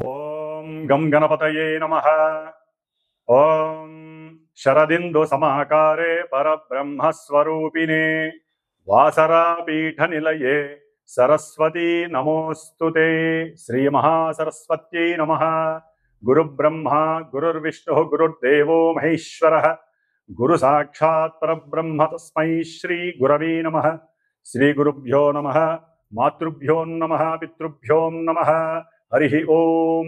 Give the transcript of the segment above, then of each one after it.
ఓం గం గణపతయే నమః. ఓం శరదిందు సమాకారే పరబ్రహ్మస్వరూపిణే వాసరాపీఠ నిలయే సరస్వతీ నమోస్తుతే. శ్రీ మహాసరస్వత్యై నమః. గురు బ్రహ్మ గురుర్విష్ణు గురుర్దేవో మహేశ్వరః. గురు సాక్షాత్ పరబ్రహ్మ తస్మై శ్రీ గురవే నమః. శ్రీ గురుభ్యో నమః. మాతృభ్యో నమః. పితృభ్యో నమః. హరి ఓం.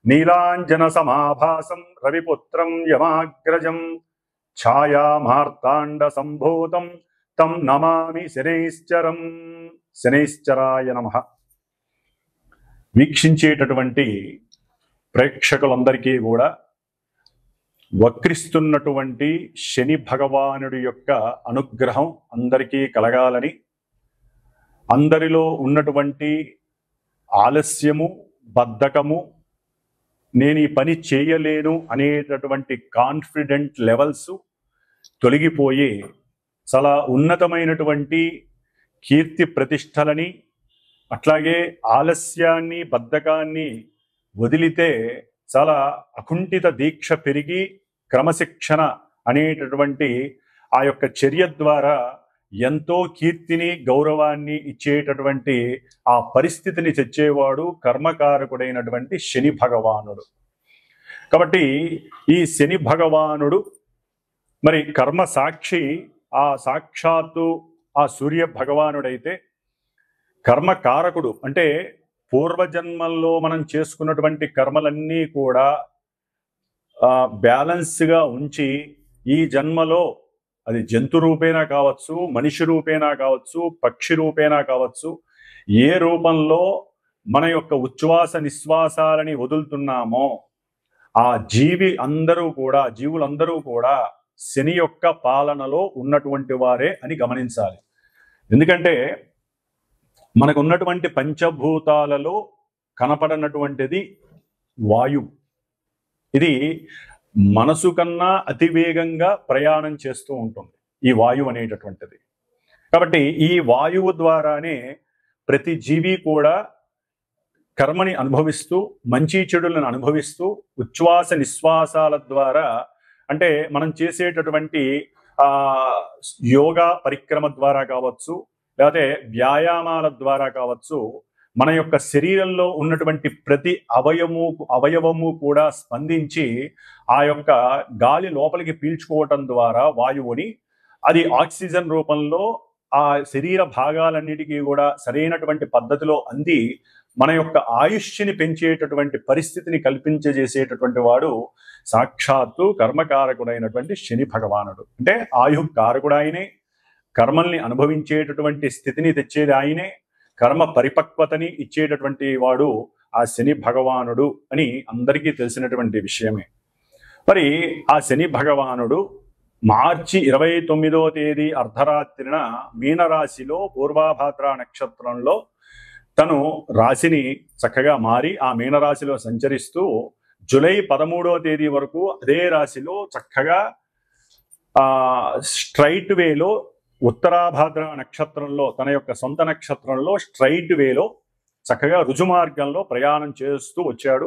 నీలాంజన సమాభాసం రవిపుత్రం యమాగ్రజం ఛాయామార్తాండ సంభూతం తం నమామి శనైశ్చరం. శనైశ్చరాయ నమః. వీక్షించేటటువంటి ప్రేక్షకులందరికీ కూడా వక్రిస్తున్నటువంటి శని భగవానుడి యొక్క అనుగ్రహం అందరికీ కలగాలని, అందరిలో ఉన్నటువంటి ఆలస్యము, బద్ధకము, నేను ఈ పని చేయలేను అనేటటువంటి కాన్ఫిడెంట్ లెవెల్స్ తొలగిపోయి చాలా ఉన్నతమైనటువంటి కీర్తి ప్రతిష్టలని, అట్లాగే ఆలస్యాన్ని, బద్ధకాన్ని వదిలితే చాలా అకుంఠిత దీక్ష పెరిగి క్రమశిక్షణ అనేటటువంటి ఆ యొక్క చర్య ద్వారా ఎంతో కీర్తిని, గౌరవాన్ని ఇచ్చేటటువంటి ఆ పరిస్థితిని తెచ్చేవాడు కర్మకారకుడైనటువంటి శని భగవానుడు. కాబట్టి ఈ శని భగవానుడు మరి కర్మ సాక్షి, ఆ సాక్షాత్తు ఆ సూర్య భగవానుడైతే కర్మకారకుడు అంటే పూర్వజన్మల్లో మనం చేసుకున్నటువంటి కర్మలన్నీ కూడా బ్యాలెన్స్గా ఉంచి ఈ జన్మలో అది జంతు రూపేణా కావచ్చు, మనిషి రూపేణా కావచ్చు, పక్షి రూపేణా కావచ్చు, ఏ రూపంలో మన యొక్క ఉచ్ఛ్వాస నిశ్వాసాలని వదులుతున్నామో ఆ జీవులందరూ కూడా శని యొక్క పాలనలో ఉన్నటువంటి వారే అని గమనించాలి. ఎందుకంటే మనకు ఉన్నటువంటి పంచభూతాలలో కనపడనటువంటిది వాయువు. ఇది మనసు కన్నా అతివేగంగా ప్రయాణం చేస్తూ ఉంటుంది ఈ వాయువు అనేటటువంటిది. కాబట్టి ఈ వాయువు ద్వారానే ప్రతి జీవి కూడా కర్మని అనుభవిస్తూ, మంచి చెడులను అనుభవిస్తూ, ఉచ్ఛ్వాస నిశ్వాసాల ద్వారా అంటే మనం చేసేటటువంటి యోగా పరిక్రమ ద్వారా కావచ్చు, లేకపోతే వ్యాయామాల ద్వారా కావచ్చు, మన యొక్క శరీరంలో ఉన్నటువంటి ప్రతి అవయవము కూడా స్పందించి ఆ యొక్క గాలి లోపలికి పీల్చుకోవటం ద్వారా వాయువుని అది ఆక్సిజన్ రూపంలో ఆ శరీర భాగాలన్నిటికీ కూడా సరైనటువంటి పద్ధతిలో అంది మన యొక్క ఆయుష్ని పెంచేటటువంటి పరిస్థితిని కల్పించేసేటటువంటి వాడు సాక్షాత్తు కర్మకారకుడైనటువంటి శని భగవానుడు. అంటే ఆయుకారకుడు ఆయనే, కర్మల్ని అనుభవించేటటువంటి స్థితిని తెచ్చేది ఆయనే, కర్మ పరిపక్వతని ఇచ్చేటటువంటి వాడు ఆ శని భగవానుడు అని అందరికీ తెలిసినటువంటి విషయమే. మరి ఆ శని భగవానుడు మార్చి 29వ తేదీ అర్ధరాత్రిన మీనరాశిలో పూర్వాభాద్ర నక్షత్రంలో తను రాశిని చక్కగా మారి ఆ మీనరాశిలో సంచరిస్తూ జూలై 13వ తేదీ వరకు అదే రాశిలో చక్కగా స్ట్రైట్ వేలో ఉత్తరాభాద్ర నక్షత్రంలో తన యొక్క సొంత నక్షత్రంలో స్ట్రైట్ వేలో చక్కగా రుజుమార్గంలో ప్రయాణం చేస్తూ వచ్చాడు.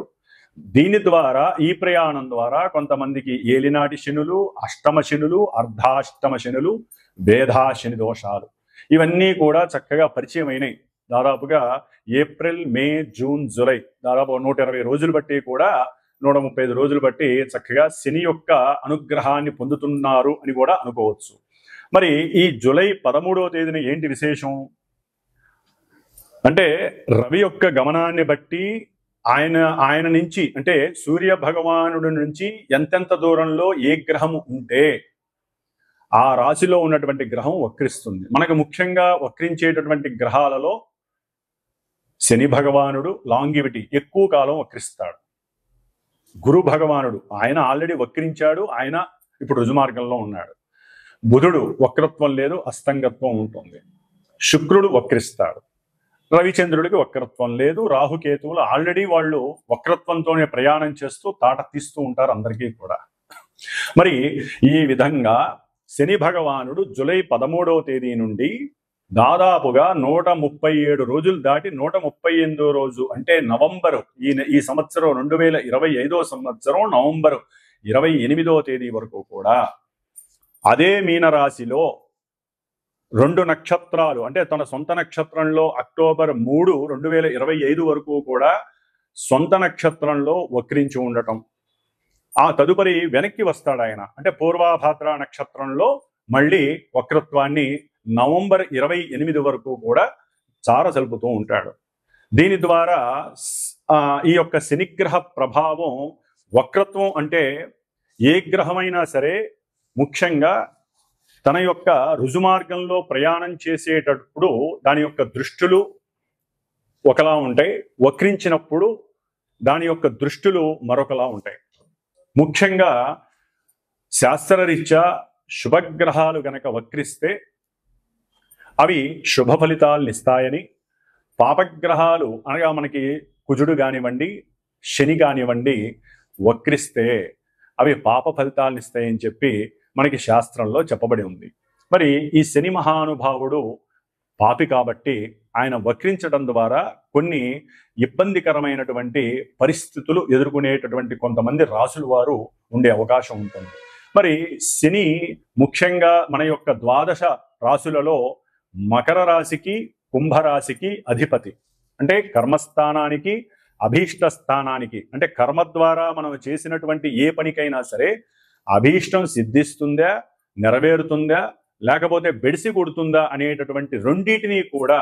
దీని ద్వారా, ఈ ప్రయాణం ద్వారా కొంతమందికి ఏలినాటి శనులు, అష్టమ శనులు, అర్ధాష్టమ శనులు, వేధా శని దోషాలు ఇవన్నీ కూడా చక్కగా పరిచయం అయినాయి. దాదాపుగా ఏప్రిల్, మే, జూన్, జూలై దాదాపు 120 రోజులు బట్టి కూడా 135 రోజులు బట్టి చక్కగా శని యొక్క అనుగ్రహాన్ని పొందుతున్నారు అని కూడా అనుకోవచ్చు. మరి ఈ జూలై 13వ తేదీన ఏంటి విశేషం అంటే రవి యొక్క గమనాన్ని బట్టి ఆయన నుంచి అంటే సూర్య భగవానుడి నుంచి ఎంతెంత దూరంలో ఏ గ్రహము ఉంటే ఆ రాశిలో ఉన్నటువంటి గ్రహం వక్రిస్తుంది. మనకు ముఖ్యంగా వక్రించేటటువంటి గ్రహాలలో శని భగవానుడు లాంగివిటీ ఎక్కువ కాలం వక్రిస్తాడు. గురు భగవానుడు ఆయన ఆల్రెడీ వక్రించాడు, ఆయన ఇప్పుడు రుజుమార్గంలో ఉన్నాడు. బుధుడు వక్రత్వం లేదు, అస్తంగత్వం ఉంటుంది. శుక్రుడు వక్రిస్తాడు. రవిచంద్రుడికి వక్రత్వం లేదు. రాహుకేతువులు ఆల్రెడీ వాళ్ళు వక్రత్వంతోనే ప్రయాణం చేస్తూ తాట తీస్తూ ఉంటారు అందరికీ కూడా. మరి ఈ విధంగా శని భగవానుడు జూలై 13వ తేదీ నుండి దాదాపుగా 137 రోజులు దాటి 138వ రోజు అంటే నవంబరు ఈ సంవత్సరం 2025 సంవత్సరం నవంబరు 28వ తేదీ వరకు కూడా అదే మీనరాశిలో 2 నక్షత్రాలు అంటే తన సొంత నక్షత్రంలో అక్టోబర్ 3, 2025 వరకు కూడా సొంత నక్షత్రంలో వక్రించి ఉండటం. ఆ తదుపరి వెనక్కి వస్తాడు ఆయన అంటే పూర్వాభాద్ర నక్షత్రంలో మళ్ళీ వక్రత్వాన్ని నవంబర్ 28 వరకు కూడా చారసలుపుతూ ఉంటాడు. దీని ద్వారా ఈ యొక్క శనిగ్రహ ప్రభావం వక్రత్వం అంటే ఏ గ్రహమైనా సరే ముఖ్యంగా తన యొక్క రుజుమార్గంలో ప్రయాణం చేసేటప్పుడు దాని యొక్క దృష్టులు ఒకలా ఉంటాయి, వక్రించినప్పుడు దాని యొక్క దృష్టులు మరొకలా ఉంటాయి. ముఖ్యంగా శాస్త్రరీత్యా శుభగ్రహాలు గనక వక్రిస్తే అవి శుభ ఫలితాలను ఇస్తాయని, పాపగ్రహాలు అనగా మనకి కుజుడు కానివ్వండి శని కానివ్వండి వక్రిస్తే అవి పాప ఫలితాలను ఇస్తాయని చెప్పి మనకి శాస్త్రంలో చెప్పబడి ఉంది. మరి ఈ శని మహానుభావుడు పాపి కాబట్టి ఆయన వక్రించడం ద్వారా కొన్ని ఇబ్బందికరమైనటువంటి పరిస్థితులు ఎదుర్కొనేటటువంటి కొంతమంది రాసుల వారు ఉండే అవకాశం ఉంటుంది. మరి శని ముఖ్యంగా మన యొక్క ద్వాదశ రాశులలో మకర రాశికి కుంభరాశికి అధిపతి. అంటే కర్మస్థానానికి అభీష్ట స్థానానికి అంటే కర్మ ద్వారా మనం చేసినటువంటి ఏ పనికైనా సరే అభీష్టం సిద్ధిస్తుందా, నెరవేరుతుందా, లేకపోతే బెడిసి కొడుతుందా అనేటటువంటి రెండింటినీ కూడా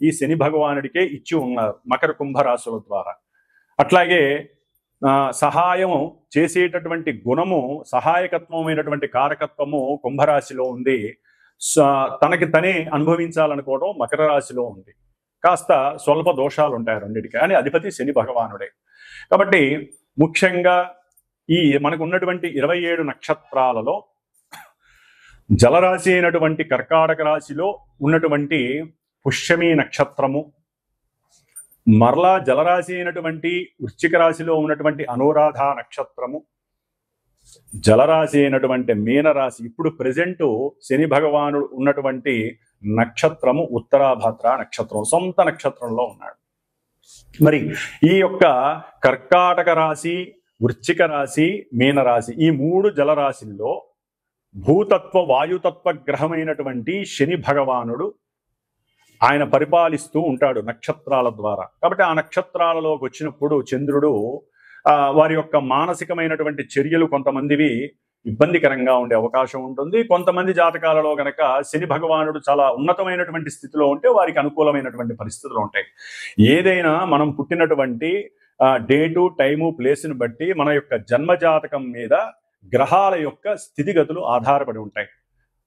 ఈ శని భగవానుడికే ఇచ్చి ఉన్నారు మకర కుంభరాశుల ద్వారా. అట్లాగే సహాయం చేసేటటువంటి గుణము సహాయకత్వమైనటువంటి కారకత్వము కుంభరాశిలో ఉంది. తనకి తనే అనుభవించాలనుకోవడం మకర రాశిలో ఉంది. కాస్త స్వల్ప దోషాలు ఉంటాయి రెండింటికి, కానీ అధిపతి శని భగవానుడే. కాబట్టి ముఖ్యంగా ఈ మనకు ఉన్నటువంటి 27 నక్షత్రాలలో జలరాశి అయినటువంటి కర్కాటక రాశిలో ఉన్నటువంటి పుష్యమి నక్షత్రము, మరలా జలరాశి అయినటువంటి వృశ్చిక రాశిలో ఉన్నటువంటి అనురాధ నక్షత్రము, జలరాశి అయినటువంటి మీనరాశి ఇప్పుడు ప్రెజెంట్ శని భగవానుడు ఉన్నటువంటి నక్షత్రము ఉత్తరాభద్ర నక్షత్రం సొంత నక్షత్రంలో ఉన్నాడు. మరి ఈ యొక్క కర్కాటక రాశి, వృశ్చిక రాశి, మీనరాశి ఈ 3 జలరాశుల్లో భూతత్వ వాయుతత్వ గ్రహమైనటువంటి శని భగవానుడు ఆయన పరిపాలిస్తూ ఉంటాడు నక్షత్రాల ద్వారా. కాబట్టి ఆ నక్షత్రాలలోకి వచ్చినప్పుడు చంద్రుడు వారి యొక్క మానసికమైనటువంటి చర్యలు కొంతమందివి ఇబ్బందికరంగా ఉండే అవకాశం ఉంటుంది. కొంతమంది జాతకాలలో గనక శని భగవానుడు చాలా ఉన్నతమైనటువంటి స్థితిలో ఉంటే వారికి అనుకూలమైనటువంటి పరిస్థితులు ఉంటాయి. ఏదైనా మనం పుట్టినటువంటి డేటు, టైము, ప్లేస్ని బట్టి మన యొక్క జన్మజాతకం మీద గ్రహాల యొక్క స్థితిగతులు ఆధారపడి ఉంటాయి.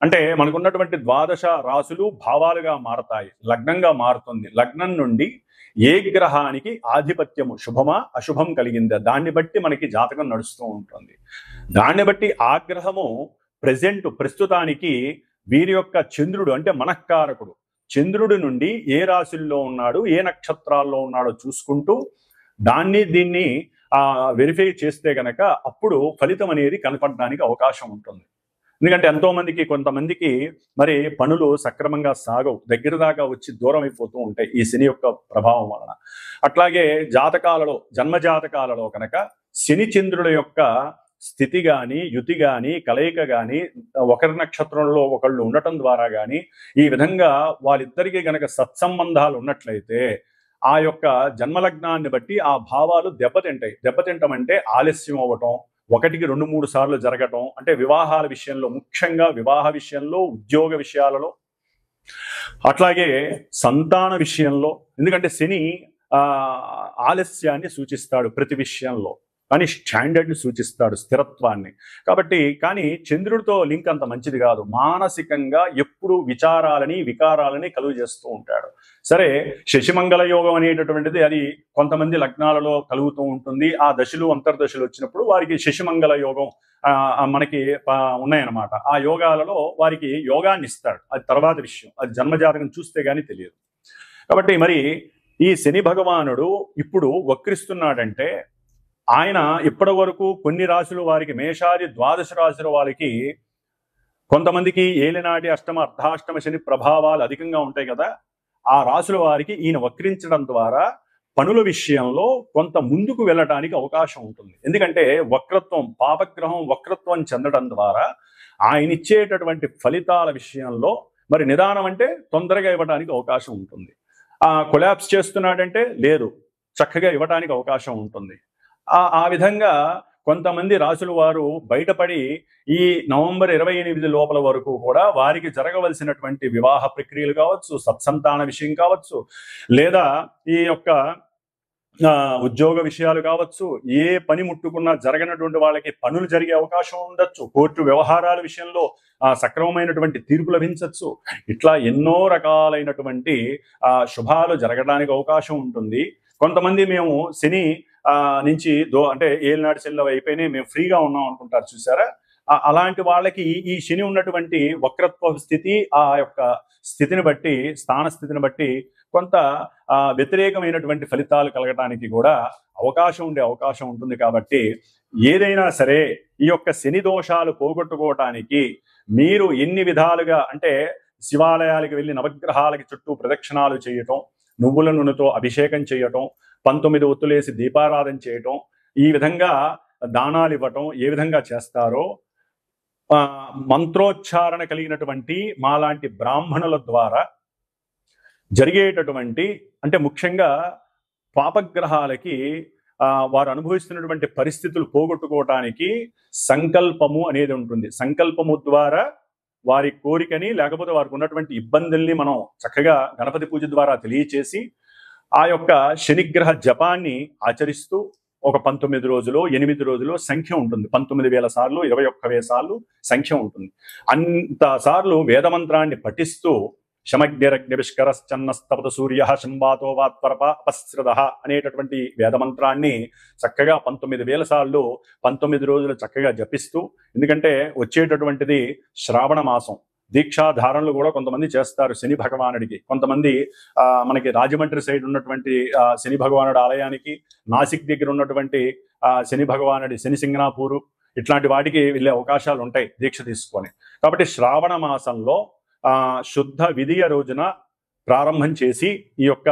అంటే మనకున్నటువంటి ద్వాదశ రాశులు భావాలుగా మారతాయి, లగ్నంగా మారుతుంది. లగ్నం నుండి ఏ గ్రహానికి ఆధిపత్యము శుభమా అశుభం కలిగిందా దాన్ని బట్టి మనకి జాతకం నడుస్తూ ఉంటుంది. దాన్ని బట్టి ఆ గ్రహము ప్రస్తుతానికి వీరి యొక్క చంద్రుడు అంటే మనఃకారకుడు చంద్రుడి నుండి ఏ రాశుల్లో ఉన్నాడు, ఏ నక్షత్రాల్లో ఉన్నాడో చూసుకుంటూ దీన్ని వెరిఫై చేస్తే గనక అప్పుడు ఫలితం అనేది కనపడడానికి అవకాశం ఉంటుంది. ఎందుకంటే కొంతమందికి మరి పనులు సక్రమంగా సాగవు, దగ్గర దాకా వచ్చి దూరం అయిపోతూ ఉంటాయి ఈ శని యొక్క ప్రభావం వలన. అట్లాగే జాతకాలలో జన్మజాతకాలలో కనుక శని చంద్రుల యొక్క స్థితి కానీ, యుతి కానీ, కలయిక కానీ, ఒకరి నక్షత్రంలో ఒకళ్ళు ఉండటం ద్వారా కానీ ఈ విధంగా వాళ్ళిద్దరికీ గనక సత్సంబంధాలు ఉన్నట్లయితే ఆ యొక్క జన్మలగ్నాన్ని బట్టి ఆ భావాలు దెబ్బతింటాయి. దెబ్బతింటం అంటే ఆలస్యం అవ్వటం, 1-2-3 సార్లు జరగటం, అంటే వివాహాల విషయంలో, ముఖ్యంగా వివాహ విషయంలో, ఉద్యోగ విషయాలలో, అట్లాగే సంతాన విషయంలో. ఎందుకంటే శని ఆలస్యాన్ని సూచిస్తాడు ప్రతి విషయంలో, కానీ స్టాండర్డ్ని సూచిస్తాడు, స్థిరత్వాన్ని. కాబట్టి కానీ చంద్రుడితో లింక్ అంత మంచిది కాదు. మానసికంగా ఎప్పుడు విచారాలని వికారాలని కలుగు చేస్తూ ఉంటాడు. సరే, శశిమంగళ యోగం అనేటటువంటిది అది కొంతమంది లగ్నాలలో కలుగుతూ ఉంటుంది. ఆ దశలు అంతర్దశలు వచ్చినప్పుడు వారికి శశిమంగళ యోగం మనకి ఉన్నాయన్నమాట. ఆ యోగాలలో వారికి యోగాన్ని ఇస్తాడు, అది తర్వాత విషయం, అది జన్మజాతకం చూస్తే గానీ తెలియదు. కాబట్టి మరి ఈ శని భగవానుడు ఇప్పుడు వక్రిస్తున్నాడంటే ఆయన ఇప్పటి వరకు కొన్ని రాశులు వారికి, మేషాది ద్వాదశ రాశుల వారికి కొంతమందికి ఏలినాటి అష్టమ అర్ధాష్టమ శని ప్రభావాలు అధికంగా ఉంటాయి కదా, ఆ రాసుల వారికి ఈయన వక్రించడం ద్వారా పనుల విషయంలో కొంత ముందుకు వెళ్ళడానికి అవకాశం ఉంటుంది. ఎందుకంటే వక్రత్వం, పాపగ్రహం వక్రత్వం చెందడం ద్వారా ఆయన ఇచ్చేటటువంటి ఫలితాల విషయంలో మరి నిదానం అంటే తొందరగా ఇవ్వడానికి అవకాశం ఉంటుంది. కొలాప్స్ చేస్తున్నాడంటే లేదు, చక్కగా ఇవ్వడానికి అవకాశం ఉంటుంది. ఆ విధంగా కొంతమంది రాసుల వారు బయటపడి ఈ నవంబర్ 28 లోపల వరకు కూడా వారికి జరగవలసినటువంటి వివాహ ప్రక్రియలు కావచ్చు, సత్సంతాన విషయం కావచ్చు, లేదా ఈ యొక్క ఉద్యోగ విషయాలు కావచ్చు, ఏ పని ముట్టుకున్నా జరగనటువంటి వాళ్ళకి పనులు జరిగే అవకాశం ఉండొచ్చు, కోర్టు వ్యవహారాల విషయంలో సక్రమమైనటువంటి తీర్పు లభించవచ్చు. ఇట్లా ఎన్నో రకాలైనటువంటి శుభాలు జరగడానికి అవకాశం ఉంటుంది. కొంతమంది మేము శని నుంచి అంటే ఏలినాటి శనిలో అయిపోయినాయి, మేము ఫ్రీగా ఉన్నాం అనుకుంటారు చూసారా. అలాంటి వాళ్ళకి ఈ శని ఉన్నటువంటి వక్రత్వ స్థితి, ఆ యొక్క స్థితిని బట్టి, స్థాన స్థితిని బట్టి కొంత వ్యతిరేకమైనటువంటి ఫలితాలు కలగడానికి కూడా ఉండే అవకాశం ఉంటుంది. కాబట్టి ఏదైనా సరే ఈ యొక్క శని దోషాలు పోగొట్టుకోవటానికి మీరు ఎన్ని విధాలుగా అంటే శివాలయాలకు వెళ్ళి నవగ్రహాలకి చుట్టూ ప్రదక్షిణాలు చేయటం, నువ్వుల నూనెతో అభిషేకం చేయటం, 19 ఒత్తులేసి దీపారాధన చేయటం, ఈ విధంగా దానాలు ఇవ్వటం ఏ విధంగా చేస్తారో మంత్రోచ్చారణ కలిగినటువంటి మాలాంటి బ్రాహ్మణుల ద్వారా జరిగేటటువంటి అంటే ముఖ్యంగా పాపగ్రహాలకి వారు అనుభవిస్తున్నటువంటి పరిస్థితులు పోగొట్టుకోవటానికి సంకల్పము అనేది ఉంటుంది. సంకల్పము ద్వారా వారి కోరికని లేకపోతే వారికి ఉన్నటువంటి ఇబ్బందుల్ని మనం చక్కగా గణపతి పూజ ద్వారా తెలియచేసి ఆ యొక్క శనిగ్రహ జపాన్ని ఆచరిస్తూ ఒక 19 రోజులు 8 రోజులు సంఖ్య ఉంటుంది. 19,000 సార్లు 21,000 సార్లు సంఖ్య ఉంటుంది. అంత సార్లు వేదమంత్రాన్ని పఠిస్తూ శమగ్నిరగ్నివిష్కరశ్చన్నస్తపత సూర్య శంబాతో వాత్వరపశ్రద అనేటటువంటి వేదమంత్రాన్ని చక్కగా 19,000 సార్లు 19 రోజులు చక్కగా జపిస్తూ, ఎందుకంటే వచ్చేటటువంటిది శ్రావణ మాసం, దీక్షాధారణలు కూడా కొంతమంది చేస్తారు శని భగవానుడికి. కొంతమంది మనకి రాజమండ్రి సైడ్ ఉన్నటువంటి శని భగవానుడి ఆలయానికి, నాసిక్ దగ్గర ఉన్నటువంటి శని భగవానుడి శని సింగనాపూరు ఇట్లాంటి వాటికి వెళ్ళే అవకాశాలు ఉంటాయి దీక్ష తీసుకొని. కాబట్టి శ్రావణ మాసంలో శుద్ధ విధియ రోజున ప్రారంభం చేసి ఈ యొక్క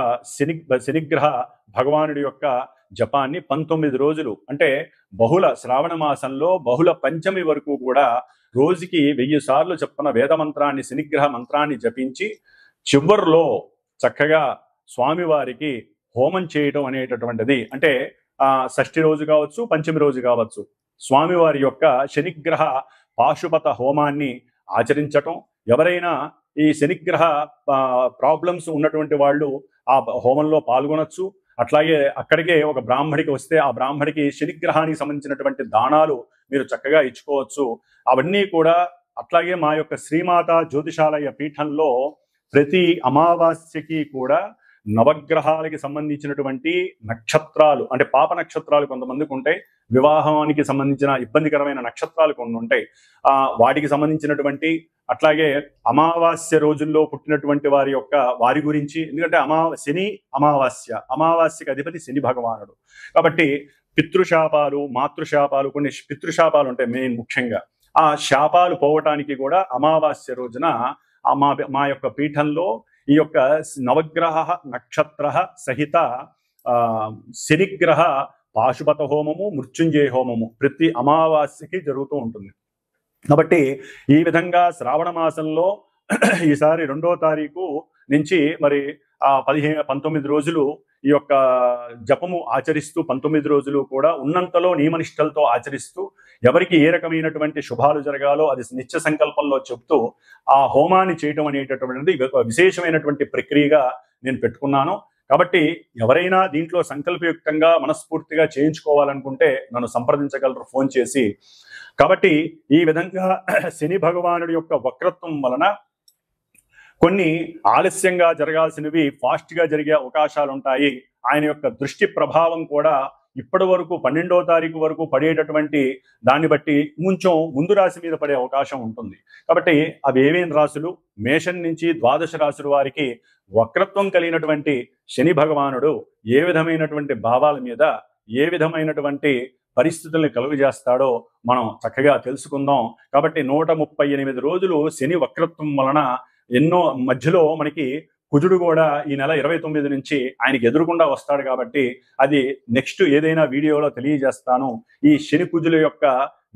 శనిగ్రహ భగవానుడి యొక్క జపాన్ని 19 రోజులు అంటే బహుళ శ్రావణ మాసంలో బహుళ పంచమి వరకు కూడా రోజుకి 1000 సార్లు చెప్పిన వేద మంత్రాన్ని, శనిగ్రహ మంత్రాన్ని జపించి చివరిలో చక్కగా స్వామివారికి హోమం చేయడం అనేటటువంటిది, అంటే షష్ఠి రోజు కావచ్చు, పంచమి రోజు కావచ్చు, స్వామివారి యొక్క శనిగ్రహ పాశుపత హోమాన్ని ఆచరించటం. ఎవరైనా ఈ శనిగ్రహ ప్రాబ్లమ్స్ ఉన్నటువంటి వాళ్ళు ఆ హోమంలో పాల్గొనొచ్చు. అట్లాగే అక్కడికే ఒక బ్రాహ్మడికి వస్తే ఆ బ్రాహ్మడికి శనిగ్రహానికి సంబంధించినటువంటి దానాలు మీరు చక్కగా ఇచ్చుకోవచ్చు. అవన్నీ కూడా అట్లాగే మా యొక్క శ్రీమాత జ్యోతిషాలయ పీఠంలో ప్రతి అమావాస్యకి కూడా నవగ్రహాలకి సంబంధించినటువంటి నక్షత్రాలు, అంటే పాప నక్షత్రాలు కొంతమందికి ఉంటాయి, వివాహానికి సంబంధించిన ఇబ్బందికరమైన నక్షత్రాలు కొన్ని ఉంటాయి, వాటికి సంబంధించినటువంటి అట్లాగే అమావాస్య రోజుల్లో పుట్టినటువంటి వారి గురించి, ఎందుకంటే శని అమావాస్యకి అధిపతి శని భగవానుడు. కాబట్టి పితృశాపాలు, మాతృశాపాలు, కొన్ని పితృశాపాలు ఉంటాయి మెయిన్ ముఖ్యంగా. ఆ శాపాలు పోవటానికి కూడా అమావాస్య రోజున మా యొక్క పీఠంలో ఈ యొక్క నవగ్రహ నక్షత్ర సహిత శనిగ్రహ పాశుపత హోమము, మృత్యుంజయ హోమము ప్రతి అమావాస్యకి జరుగుతూ ఉంటుంది. కాబట్టి ఈ విధంగా శ్రావణ మాసంలో ఈసారి 2వ తారీఖు నుంచి మరి 19 రోజులు ఈ యొక్క జపము ఆచరిస్తూ 19 రోజులు కూడా ఉన్నంతలో నియమనిష్టలతో ఆచరిస్తూ ఎవరికి ఏ రకమైనటువంటి శుభాలు జరగాలో అది నిత్య సంకల్పంలో చెప్తూ ఆ హోమాన్ని చేయటం అనేటటువంటిది విశేషమైనటువంటి ప్రక్రియగా నేను పెట్టుకున్నాను. కాబట్టి ఎవరైనా దీంట్లో సంకల్పయుక్తంగా మనస్ఫూర్తిగా చేయించుకోవాలనుకుంటే నన్ను సంప్రదించగలరు ఫోన్ చేసి. కాబట్టి ఈ విధంగా శని భగవానుడి యొక్క వక్రత్వం వలన కొన్ని ఆలస్యంగా జరగాల్సినవి ఫాస్ట్గా జరిగే అవకాశాలు ఉంటాయి. ఆయన యొక్క దృష్టి ప్రభావం కూడా ఇప్పటి వరకు 12వ తారీఖు వరకు పడేటటువంటి దాన్ని బట్టి కొంచెం ముందు రాశి మీద పడే అవకాశం ఉంటుంది. కాబట్టి అవి ఏమేమి రాశులు, మేషం నుంచి 12 రాశుల వారికి వక్రత్వం కలిగినటువంటి శని భగవానుడు ఏ విధమైనటువంటి భావాల మీద, ఏ విధమైనటువంటి పరిస్థితుల్ని కలుగజేస్తాడో మనం చక్కగా తెలుసుకుందాం. కాబట్టి 138 రోజులు శని వక్రత్వం వలన ఎన్నో మధ్యలో మనకి కుజుడు కూడా ఈ నెల 29 నుంచి ఆయనకి ఎదురుకుండా వస్తాడు. కాబట్టి అది నెక్స్ట్ ఏదైనా వీడియోలో తెలియజేస్తాను. ఈ శని కుజుల యొక్క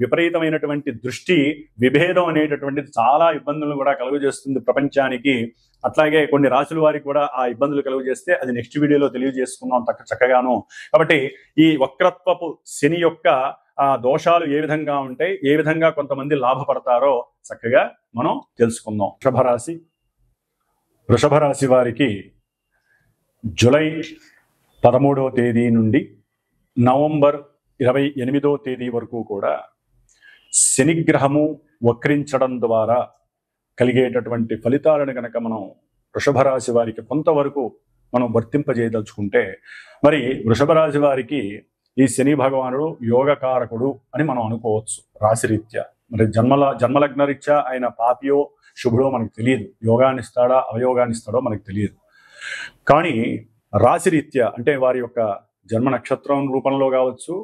విపరీతమైనటువంటి దృష్టి విభేదం అనేటటువంటిది చాలా ఇబ్బందులను కూడా కలుగజేస్తుంది ప్రపంచానికి. అట్లాగే కొన్ని రాశుల వారికి కూడా ఆ ఇబ్బందులు కలుగజేస్తే అది నెక్స్ట్ వీడియోలో తెలియజేసుకుందాం చక్కగాను. కాబట్టి ఈ వక్రత్వపు శని యొక్క దోషాలు ఏ విధంగా ఉంటాయి, ఏ విధంగా కొంతమంది లాభపడతారో చక్కగా మనం తెలుసుకుందాం. వృషభ రాశి వారికి జూలై 13వ తేదీ నుండి నవంబర్ 28వ తేదీ వరకు కూడా శనిగ్రహము వక్రించడం ద్వారా కలిగేటటువంటి ఫలితాలను కనుక మనం వృషభ రాశి వారికి కొంతవరకు మనం వర్తింపజేయదలుచుకుంటే, మరి వృషభ రాశి వారికి ఈ శని భగవానుడు యోగకారకుడు అని మనం అనుకోవచ్చు రాశిరీత్యా. మరి జన్మలగ్న రీత్యా ఆయన పాపియో శుభుడో మనకు తెలియదు, యోగాన్ని ఇస్తాడా అవయోగాన్ని ఇస్తాడో మనకు తెలియదు. కానీ రాశిరీత్యా అంటే వారి యొక్క జన్మ నక్షత్రం రూపంలో కావచ్చు,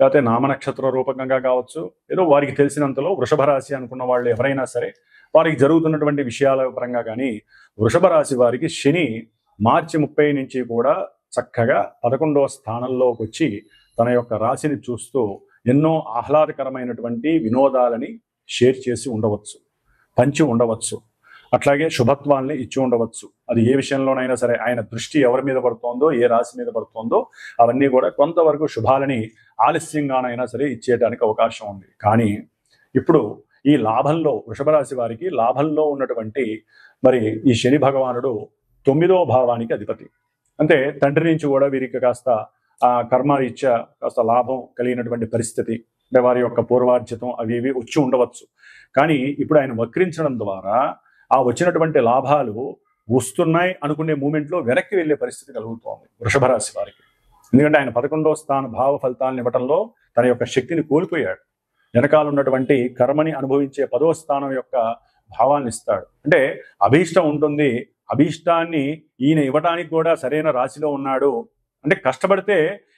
లేకపోతే నామ నక్షత్ర రూపకంగా కావచ్చు, ఏదో వారికి తెలిసినంతలో వృషభ రాశి అనుకున్న వాళ్ళు ఎవరైనా సరే వారికి జరుగుతున్నటువంటి విషయాల పరంగా కానీ వృషభ రాశి వారికి శని మార్చి 30 నుంచి కూడా చక్కగా 11వ స్థానంలోకి వచ్చి తన యొక్క రాశిని చూస్తూ ఎన్నో ఆహ్లాదకరమైనటువంటి వినోదాలని షేర్ చేసి ఉండవచ్చు, పంచి ఉండవచ్చు, అట్లాగే శుభత్వాల్ని ఇచ్చి ఉండవచ్చు. అది ఏ విషయంలోనైనా సరే ఆయన దృష్టి ఎవరి మీద పడుతోందో, ఏ రాశి మీద పడుతోందో అవన్నీ కూడా కొంతవరకు శుభాలని ఆలస్యంగానైనా సరే ఇచ్చేయడానికి అవకాశం ఉంది. కానీ ఇప్పుడు ఈ లాభంలో వృషభ రాశి వారికి లాభంలో ఉన్నటువంటి మరి ఈ శని భగవానుడు 9వ భావానికి అధిపతి. అంటే తండ్రి నుంచి కూడా వీరికి కాస్త కర్మరీత్యా కాస్త లాభం కలిగినటువంటి పరిస్థితి, అంటే వారి యొక్క పూర్వార్జితం అవి ఇవి వచ్చి ఉండవచ్చు. కానీ ఇప్పుడు ఆయన వక్రించడం ద్వారా ఆ వచ్చినటువంటి లాభాలు వస్తున్నాయి అనుకునే మూమెంట్లో వెనక్కి వెళ్ళే పరిస్థితి కలుగుతోంది వృషభ రాశి వారికి. ఎందుకంటే ఆయన 11వ స్థాన భావ ఫలితాలను ఇవ్వడంలో తన యొక్క శక్తిని కోల్పోయాడు. వెనకాల ఉన్నటువంటి కర్మని అనుభవించే 10వ స్థానం యొక్క భావాన్ని ఇస్తాడు. అంటే అభీష్టం ఉంటుంది, అభీష్టాన్ని ఈయన ఇవ్వడానికి కూడా సరైన రాశిలో ఉన్నాడు. అంటే కష్టపడితే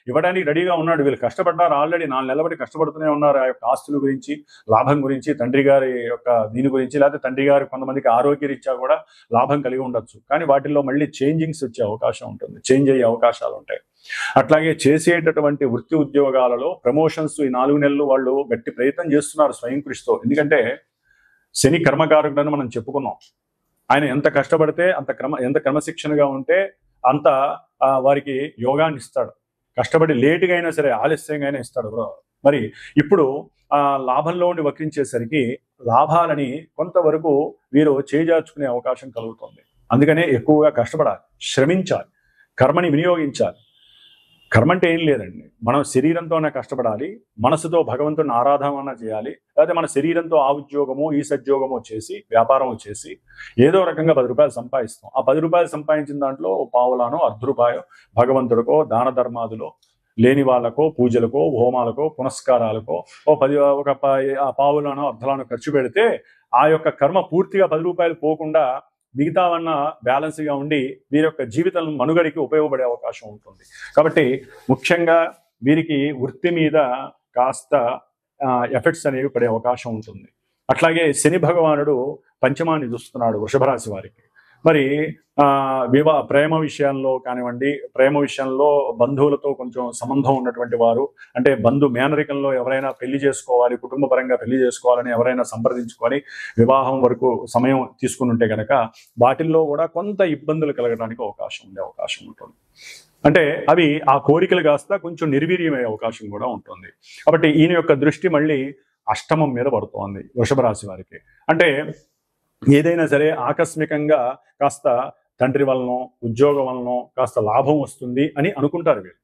ఇవ్వడానికి రెడీగా ఉన్నాడు. వీళ్ళు కష్టపడ్డారు, ఆల్రెడీ 4 నెలల బట్టి కష్టపడుతూనే ఉన్నారు. ఆ యొక్క ఆస్తుల గురించి, లాభం గురించి, తండ్రి గారి యొక్క దీని గురించి, లేకపోతే తండ్రి గారి కొంతమందికి ఆరోగ్యరీత్యా కూడా లాభం కలిగి ఉండొచ్చు. కానీ వాటిల్లో మళ్ళీ చేంజింగ్స్ వచ్చే అవకాశం ఉంటుంది, చేంజ్ అయ్యే అవకాశాలు ఉంటాయి. అట్లాగే చేసేటటువంటి వృత్తి ఉద్యోగాలలో ప్రమోషన్స్ ఈ 4 నెలలు వాళ్ళు గట్టి ప్రయత్నం చేస్తున్నారు స్వయం కృషితో. ఎందుకంటే శని కర్మకారకుడని మనం చెప్పుకున్నాం. ఆయన ఎంత కష్టపడితే ఎంత క్రమశిక్షణగా ఉంటే అంత వారికి యోగాన్ని ఇస్తాడు. కష్టపడి లేటుగా అయినా సరే, ఆలస్యంగా అయినా ఇస్తాడు. మరి ఇప్పుడు లాభంలో ఉండి వక్రించేసరికి లాభాలని కొంతవరకు వీరు చేజార్చుకునే అవకాశం కలుగుతుంది. అందుకనే ఎక్కువగా కష్టపడాలి, శ్రమించాలి, కర్మని వినియోగించాలి. కర్మ అంటే ఏం లేదండి, మనం శరీరంతోనే కష్టపడాలి, మనసుతో భగవంతుని ఆరాధన చేయాలి. లేకపోతే మన శరీరంతో ఆ ఉద్యోగమో ఈ సద్యోగమో చేసి వ్యాపారం చేసి ఏదో రకంగా 10 రూపాయలు సంపాదిస్తాం. ఆ 10 రూపాయలు సంపాదించిన దాంట్లో పావులానో ₹1 భగవంతుడికో దాన ధర్మాదులో, లేని వాళ్ళకో పూజలకో హోమాలకో పునస్కారాలకో ఒక పావులానో అర్ధలానో ఖర్చు పెడితే ఆ యొక్క కర్మ పూర్తిగా 10 రూపాయలు పోకుండా మిగతావన్న బ్యాలెన్స్గా ఉండి వీరి యొక్క జీవితం మనుగడికి ఉపయోగపడే అవకాశం ఉంటుంది. కాబట్టి ముఖ్యంగా వీరికి వృత్తి మీద కాస్త ఎఫెక్ట్స్ అనేవి పడే అవకాశం ఉంటుంది. అట్లాగే శని భగవానుడు పంచమాన్ని చూస్తున్నాడు వృషభ రాశి వారికి. మరి ప్రేమ విషయంలో కానివ్వండి, ప్రేమ విషయంలో బంధువులతో కొంచెం సంబంధం ఉన్నటువంటి వారు, అంటే మేనరికంలో ఎవరైనా పెళ్లి చేసుకోవాలి, కుటుంబ పరంగా పెళ్లి చేసుకోవాలని ఎవరైనా సంప్రదించుకొని వివాహం వరకు సమయం తీసుకుని ఉంటే కనుక వాటిల్లో కూడా కొంత ఇబ్బందులు కలగడానికి ఉండే అవకాశం ఉంటుంది. అంటే అవి ఆ కోరికలు కాస్త కొంచెం నిర్వీర్యమయ్యే అవకాశం కూడా ఉంటుంది. కాబట్టి ఈయన యొక్క దృష్టి మళ్ళీ అష్టమం మీద పడుతోంది వృషభ రాశి వారికి. అంటే ఏదైనా సరే ఆకస్మికంగా కాస్త తండ్రి వలనో ఉద్యోగం వలనో కాస్త లాభం వస్తుంది అని అనుకుంటారు వీళ్ళు.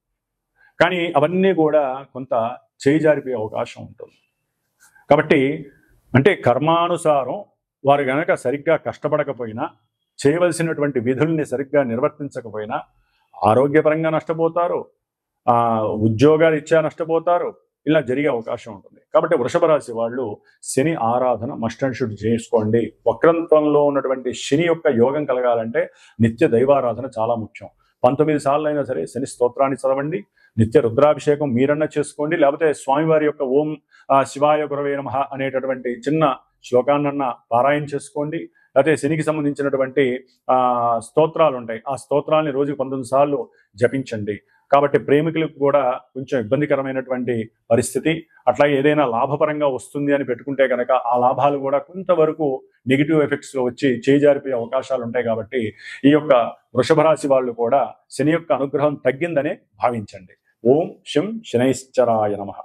కానీ అవన్నీ కూడా కొంత చేయిజారిపోయే అవకాశం ఉంటుంది. కాబట్టి అంటే కర్మానుసారం వారు గనక సరిగ్గా కష్టపడకపోయినా, చేయవలసినటువంటి విధుల్ని సరిగ్గా నిర్వర్తించకపోయినా ఆరోగ్యపరంగా నష్టపోతారు, ఉద్యోగారీత్యా నష్టపోతారు, ఇలా జరిగే అవకాశం ఉంటుంది. కాబట్టి వృషభ రాశి వాళ్ళు శని ఆరాధన మస్ట్ అండ్ షుడ్ చేసుకోండి. వక్రంత్వంలో ఉన్నటువంటి శని యొక్క యోగం కలగాలంటే నిత్య దైవారాధన చాలా ముఖ్యం. 19 సార్లు అయినా సరే శని స్తోత్రాన్ని చదవండి, నిత్య రుద్రాభిషేకం మీరన్నా చేసుకోండి, లేకపోతే స్వామివారి యొక్క ఓం శివాయ గురవే నమః అనేటటువంటి చిన్న శ్లోకాన్నన్నా పారాయణ చేసుకోండి. లేకపోతే శనికి సంబంధించినటువంటి స్తోత్రాలు ఉంటాయి, ఆ స్తోత్రాలని రోజుకి 19 సార్లు జపించండి. కాబట్టి ప్రేమికులకు కూడా కొంచెం ఇబ్బందికరమైనటువంటి పరిస్థితి, అట్లాగే ఏదైనా లాభపరంగా వస్తుంది అని పెట్టుకుంటే కనుక ఆ లాభాలు కూడా కొంతవరకు నెగిటివ్ ఎఫెక్ట్స్ వచ్చి చేజారిపోయే అవకాశాలు ఉంటాయి. కాబట్టి ఈ యొక్క వృషభ రాశి వాళ్ళు కూడా శని యొక్క అనుగ్రహం తగ్గిందనే భావించండి. ఓం శం శనైశ్చరాయ నమః.